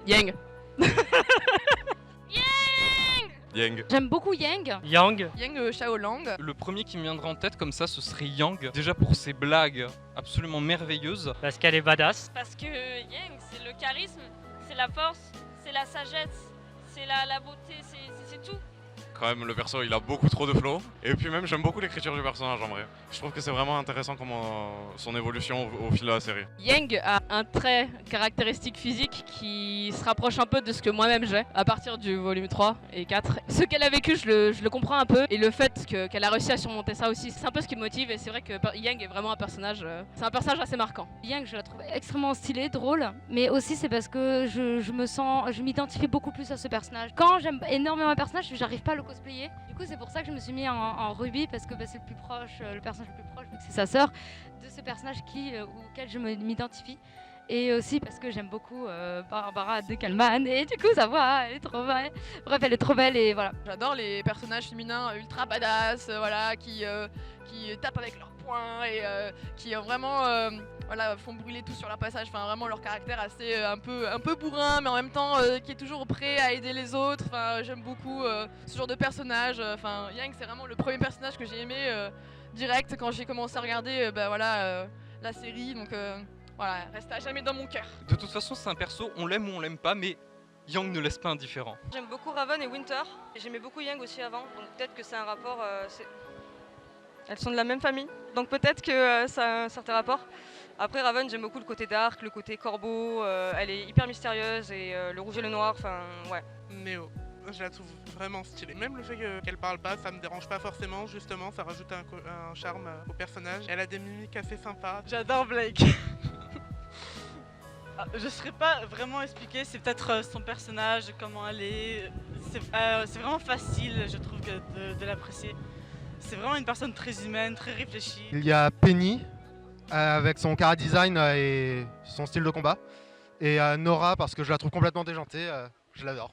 Yang. Yang. J'aime beaucoup Yang. Yang. Yang Xiaolang. Le premier qui me viendra en tête comme ça, ce serait Yang. Déjà pour ses blagues absolument merveilleuses. Parce qu'elle est badass. Parce que Yang, c'est le charisme, c'est la force, c'est la sagesse, c'est la beauté, c'est tout. Quand même, le perso, il a beaucoup trop de flow. Et puis même, j'aime beaucoup l'écriture du personnage en vrai. Je trouve que c'est vraiment intéressant comment son évolution au fil de la série. Yang a un trait caractéristique physique qui se rapproche un peu de ce que moi-même j'ai à partir du volume 3 et 4. Ce qu'elle a vécu, je le comprends un peu. Et le fait qu'elle a réussi à surmonter ça aussi, c'est un peu ce qui me motive. Et c'est vrai que Yang est vraiment un personnage, c'est un personnage assez marquant. Yang, je la trouve extrêmement stylée, drôle, mais aussi c'est parce que je m'identifie beaucoup plus à ce personnage. Quand j'aime énormément un personnage, j'arrive pas à le cosplayer. Du coup, c'est pour ça que je me suis mis en Ruby parce que c'est le plus proche, le personnage le plus proche, vu que c'est sa sœur, de ce personnage auquel je m'identifie. Et aussi parce que j'aime beaucoup Barbara Decalman et du coup sa voix elle est trop belle. Bref, elle est trop belle et voilà. J'adore les personnages féminins ultra badass, voilà, qui tapent avec leurs poings et qui vraiment voilà, font brûler tout sur leur passage. Enfin, vraiment leur caractère assez un peu bourrin, mais en même temps qui est toujours prêt à aider les autres. Enfin, j'aime beaucoup ce genre de personnage. Enfin, Yang, c'est vraiment le premier personnage que j'ai aimé direct quand j'ai commencé à regarder la série. Donc voilà, reste à jamais dans mon cœur. De toute façon, c'est un perso, on l'aime ou on l'aime pas, mais Yang ne laisse pas indifférent. J'aime beaucoup Raven et Winter. J'aimais beaucoup Yang aussi avant, donc peut-être que c'est un rapport. Elles sont de la même famille, donc peut-être que ça a un certain rapport. Après Raven, j'aime beaucoup le côté dark, le côté corbeau. Elle est hyper mystérieuse et le rouge et le noir, enfin ouais. Néo. Je la trouve vraiment stylée. Même le fait qu'elle parle pas, ça me dérange pas forcément, justement, ça rajoute un charme au personnage. Elle a des mimiques assez sympas. J'adore Blake. Je saurais pas vraiment expliquer, c'est peut-être son personnage, comment elle est. C'est vraiment facile, je trouve, de l'apprécier. C'est vraiment une personne très humaine, très réfléchie. Il y a Penny, avec son chara design et son style de combat. Et Nora, parce que je la trouve complètement déjantée, je l'adore.